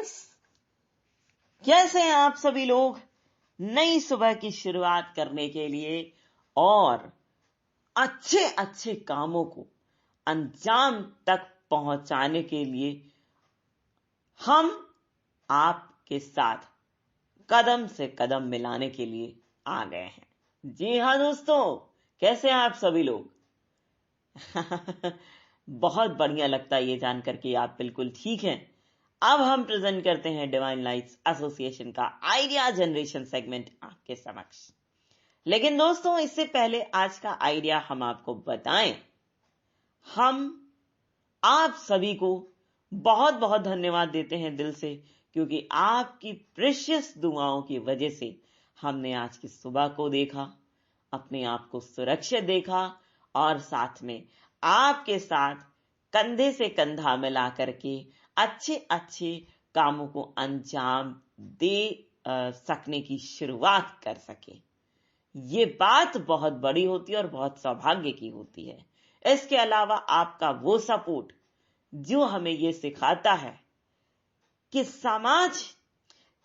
Friends, कैसे हैं आप सभी लोग? नई सुबह की शुरुआत करने के लिए और अच्छे अच्छे कामों को अंजाम तक पहुंचाने के लिए हम आपके साथ कदम से कदम मिलाने के लिए आ गए हैं। जी हाँ दोस्तों, कैसे हैं आप सभी लोग? बहुत बढ़िया लगता है ये जानकर कि आप बिल्कुल ठीक हैं। अब हम प्रेजेंट करते हैं डिवाइन लाइट्स एसोसिएशन का आइडिया जनरेशन सेगमेंट आपके समक्ष। लेकिन दोस्तों, इससे पहले आज का आइडिया हम आपको बताएं। हम आप सभी को बहुत बहुत धन्यवाद देते हैं दिल से, क्योंकि आपकी प्रेशियस दुआओं की वजह से हमने आज की सुबह को देखा, अपने आप को सुरक्षित देखा और साथ में आपके साथ कंधे से कंधा मिला करके अच्छे अच्छे कामों को अंजाम दे सकने की शुरुआत कर सके। ये बात बहुत बड़ी होती है और बहुत सौभाग्य की होती है। इसके अलावा आपका वो सपोर्ट जो हमें ये सिखाता है कि समाज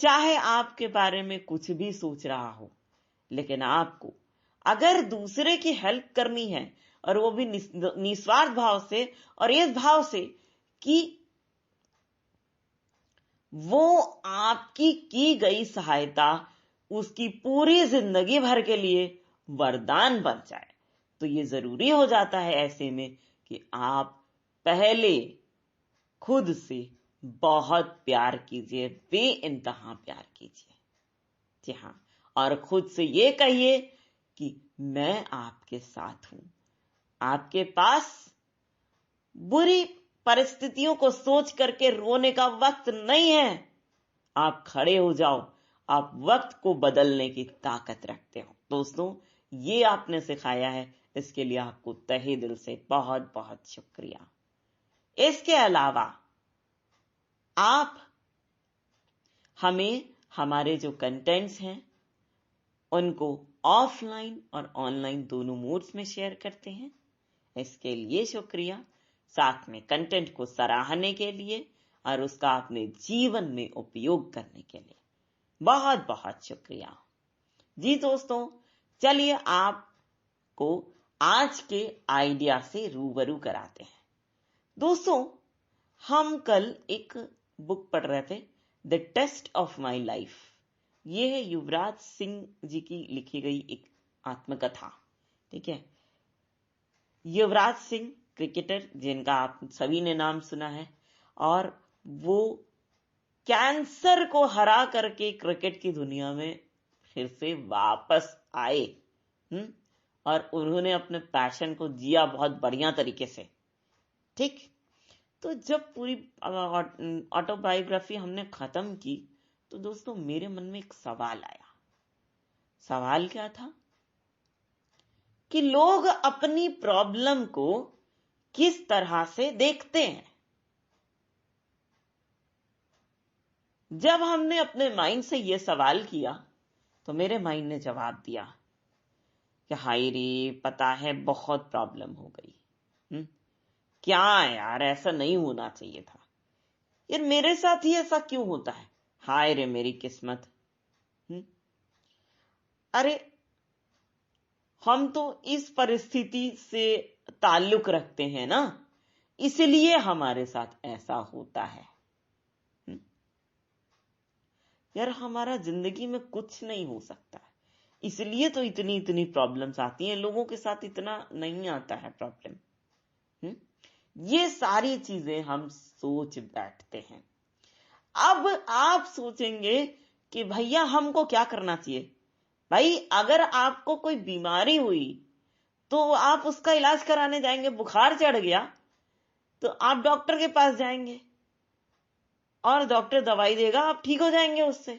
चाहे आपके बारे में कुछ भी सोच रहा हो, लेकिन आपको अगर दूसरे की हेल्प करनी है और वो भी निस्वार्थ भाव से और इस भाव से कि वो आपकी की गई सहायता उसकी पूरी जिंदगी भर के लिए वरदान बन जाए, तो ये जरूरी हो जाता है ऐसे में कि आप पहले खुद से बहुत प्यार कीजिए, बेइंतहा प्यार कीजिए। जी हाँ, और खुद से ये कहिए कि मैं आपके साथ हूं। आपके पास बुरी परिस्थितियों को सोच करके रोने का वक्त नहीं है। आप खड़े हो जाओ, आप वक्त को बदलने की ताकत रखते हो। दोस्तों, ये आपने सिखाया है, इसके लिए आपको तहे दिल से बहुत बहुत शुक्रिया। इसके अलावा आप हमें हमारे जो कंटेंट्स हैं उनको ऑफलाइन और ऑनलाइन दोनों मोड्स में शेयर करते हैं, इसके लिए शुक्रिया। साथ में कंटेंट को सराहने के लिए और उसका अपने जीवन में उपयोग करने के लिए बहुत बहुत शुक्रिया। जी दोस्तों, चलिए आपको आज के आइडिया से रूबरू कराते हैं। दोस्तों, हम कल एक बुक पढ़ रहे थे, the test of my life. ये है युवराज सिंह जी की लिखी गई एक आत्मकथा। ठीक है, युवराज सिंह क्रिकेटर जिनका आप सभी ने नाम सुना है, और वो कैंसर को हरा करके क्रिकेट की दुनिया में फिर से वापस आए। और उन्होंने अपने पैशन को जिया बहुत बढ़िया तरीके से। ठीक, तो जब पूरी ऑटोबायोग्राफी हमने खत्म की तो दोस्तों मेरे मन में एक सवाल आया। सवाल क्या था कि लोग अपनी प्रॉब्लम को किस तरह से देखते हैं। जब हमने अपने माइंड से यह सवाल किया तो मेरे माइंड ने जवाब दिया कि हाय रे, पता है बहुत प्रॉब्लम हो गई। क्या यार, ऐसा नहीं होना चाहिए था यार, मेरे साथ ही ऐसा क्यों होता है, हाय रे मेरी किस्मत। अरे, हम तो इस परिस्थिति से ताल्लुक रखते हैं ना, इसलिए हमारे साथ ऐसा होता है। यार, हमारा जिंदगी में कुछ नहीं हो सकता है, इसलिए तो इतनी इतनी प्रॉब्लम्स आती हैं। लोगों के साथ इतना नहीं आता है प्रॉब्लम। ये सारी चीजें हम सोच बैठते हैं। अब आप सोचेंगे कि भैया हमको क्या करना चाहिए। भाई, अगर आपको कोई बीमारी हुई तो आप उसका इलाज कराने जाएंगे। बुखार चढ़ गया तो आप डॉक्टर के पास जाएंगे और डॉक्टर दवाई देगा, आप ठीक हो जाएंगे उससे।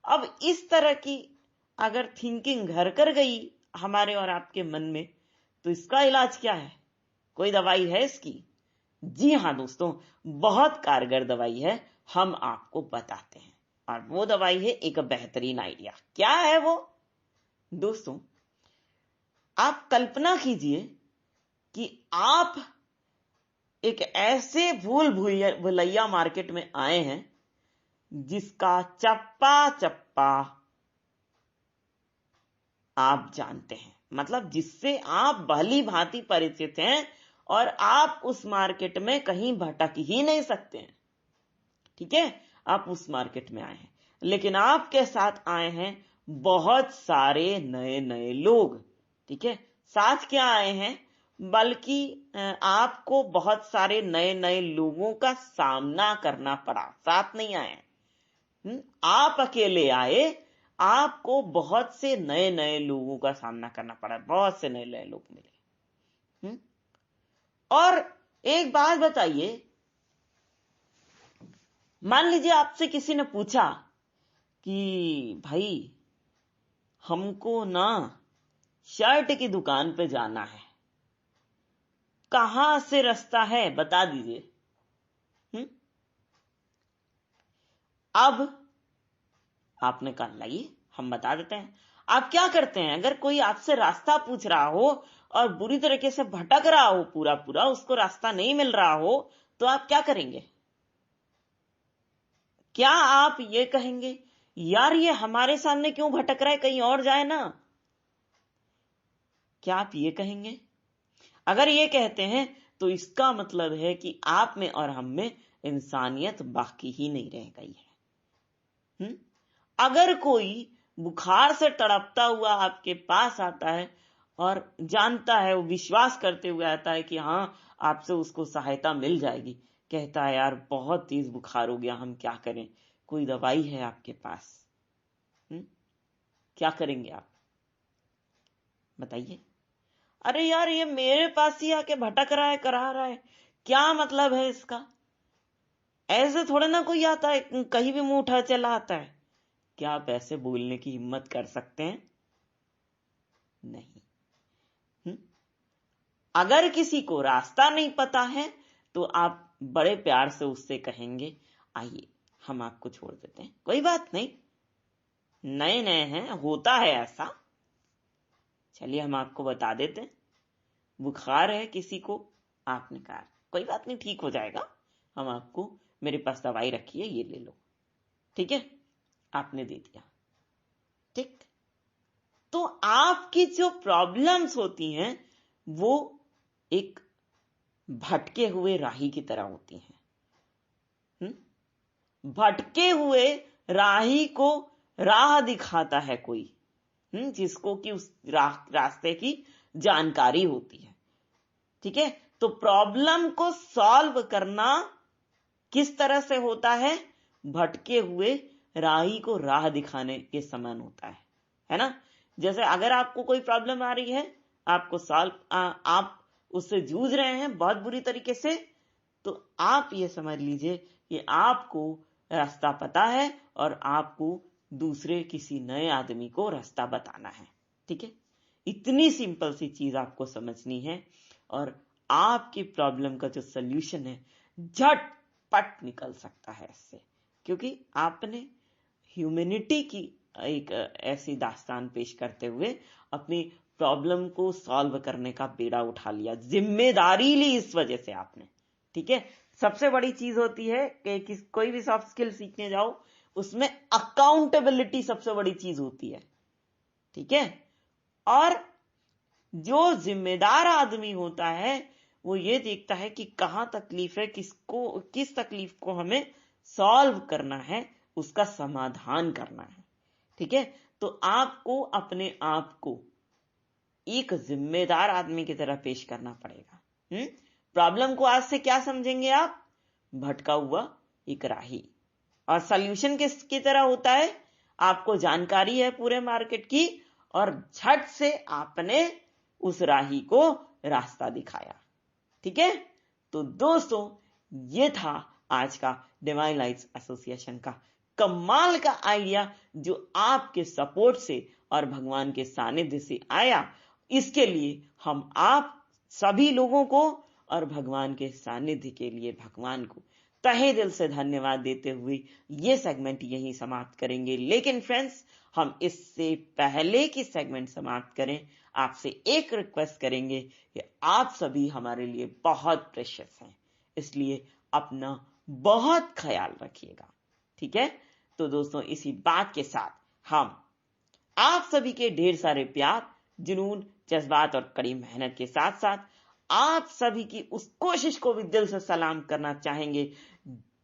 अब इस तरह की अगर थिंकिंग घर कर गई हमारे और आपके मन में, तो इसका इलाज क्या है? कोई दवाई है इसकी? जी हाँ दोस्तों, बहुत कारगर दवाई है, हम आपको बताते हैं। और वो दवाई है एक बेहतरीन आइडिया। क्या है वो? दोस्तों, आप कल्पना कीजिए कि आप एक ऐसे भूल भुलैया मार्केट में आए हैं जिसका चप्पा चप्पा आप जानते हैं, मतलब जिससे आप भली भांति परिचित हैं और आप उस मार्केट में कहीं भटक ही नहीं सकते हैं। ठीक है, आप उस मार्केट में आए हैं, लेकिन आपके साथ आए हैं बहुत सारे नए नए लोग। ठीक है, साथ क्या आए हैं, बल्कि आपको बहुत सारे नए नए लोगों का सामना करना पड़ा, साथ नहीं आए। आप अकेले आए, आपको बहुत से नए नए लोगों का सामना करना पड़ा, बहुत से नए नए लोग मिले। और एक बात बताइए, मान लीजिए आपसे किसी ने पूछा कि भाई हमको ना शर्ट की दुकान पे जाना है, कहां से रास्ता है बता दीजिए। अब आपने कहा लाइए हम बता देते हैं। आप क्या करते हैं, अगर कोई आपसे रास्ता पूछ रहा हो और बुरी तरीके से भटक रहा हो, पूरा पूरा उसको रास्ता नहीं मिल रहा हो, तो आप क्या करेंगे? क्या आप ये कहेंगे यार ये हमारे सामने क्यों भटक रहा है, कहीं और जाए ना? क्या आप ये कहेंगे? अगर ये कहते हैं तो इसका मतलब है कि आप में और हम में इंसानियत बाकी ही नहीं रह गई है। अगर कोई बुखार से तड़पता हुआ आपके पास आता है और जानता है, वो विश्वास करते हुए आता है कि हाँ आपसे उसको सहायता मिल जाएगी, कहता है यार बहुत तेज बुखार हो गया, हम क्या करें, कोई दवाई है आपके पास? क्या करेंगे आप बताइए? अरे यार ये मेरे पास ही आके भटक रहा है, करा रहा है, क्या मतलब है इसका? ऐसे थोड़े ना कोई आता है कहीं भी मुंह उठा चला आता है। क्या आप ऐसे बोलने की हिम्मत कर सकते हैं? नहीं। अगर किसी को रास्ता नहीं पता है तो आप बड़े प्यार से उससे कहेंगे आइए हम आपको छोड़ देते हैं, कोई बात नहीं, नए नए हैं, होता है ऐसा, चलिए हम आपको बता देते हैं। बुखार है किसी को, आपने कहा कोई बात नहीं ठीक हो जाएगा, हम आपको, मेरे पास दवाई रखी है ये ले लो, ठीक है, आपने दे दिया। ठीक, तो आपकी जो प्रॉब्लम्स होती हैं वो एक भटके हुए राही की तरह होती हैं। भटके हुए राही को राह दिखाता है कोई, जिसको कि उस रास्ते की जानकारी होती है। ठीक है, तो प्रॉब्लम को सॉल्व करना किस तरह से होता है? भटके हुए राही को राह दिखाने के समान होता है ना? जैसे अगर आपको कोई प्रॉब्लम आ रही है, आपको आप उससे जूझ रहे हैं बहुत बुरी तरीके से, तो आप ये समझ लीजिए कि आपको रास्ता पता है और आपको दूसरे किसी नए आदमी को रास्ता बताना है। ठीक है, इतनी सिंपल सी चीज आपको समझनी है और आपकी प्रॉब्लम का जो सल्यूशन है झटपट निकल सकता है इससे, क्योंकि आपने ह्यूमैनिटी की एक ऐसी दास्तान पेश करते हुए अपनी प्रॉब्लम को सॉल्व करने का बेड़ा उठा लिया, जिम्मेदारी ली इस वजह से आपने। ठीक है, सबसे बड़ी चीज होती है कि कोई भी सॉफ्ट स्किल सीखने जाओ उसमें अकाउंटेबिलिटी सबसे बड़ी चीज होती है। ठीक है, और जो जिम्मेदार आदमी होता है वो ये देखता है कि कहां तकलीफ है, किस तकलीफ को हमें सॉल्व करना है, उसका समाधान करना है। ठीक है, तो आपको अपने आप को एक जिम्मेदार आदमी की तरह पेश करना पड़ेगा। प्रॉब्लम को आज से क्या समझेंगे आप? भटका हुआ एक राही। और सॉल्यूशन किसकी तरह होता है? आपको जानकारी है पूरे मार्केट की और झट से आपने उस राही को रास्ता दिखाया। ठीक है, तो दोस्तों ये था आज का डिवाइन लाइट्स एसोसिएशन का कमाल का आइडिया जो आपके सपोर्ट से और भगवान के सानिध्य से आया। इसके लिए हम आप सभी लोगों को और भगवान के सानिध्य के लिए भगवान को तहे दिल से धन्यवाद देते हुए ये सेगमेंट यहीं समाप्त करेंगे। लेकिन फ्रेंड्स, हम इससे पहले की सेगमेंट समाप्त करें आपसे एक रिक्वेस्ट करेंगे कि आप सभी हमारे लिए बहुत प्रेशियस हैं। इसलिए अपना बहुत ख्याल रखिएगा। ठीक है, तो दोस्तों इसी बात के साथ हम आप सभी के ढेर सारे प्यार, जुनून, जज्बात और कड़ी मेहनत के साथ साथ आप सभी की उस कोशिश को भी दिल से सलाम करना चाहेंगे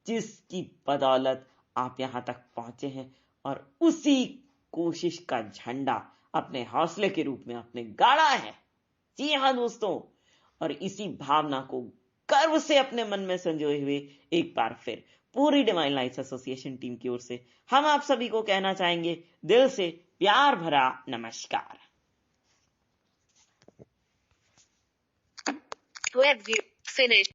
जिसकी बदौलत आप यहां तक पहुंचे हैं, और उसी कोशिश का झंडा अपने हौसले के रूप में आपने गाड़ा है। जी हाँ दोस्तों, और इसी भावना को गर्व से अपने मन में संजोए हुए एक बार फिर पूरी डिवाइन लाइट्स एसोसिएशन टीम की ओर से हम आप सभी को कहना चाहेंगे दिल से प्यार भरा नमस्कार। Web view. Finish.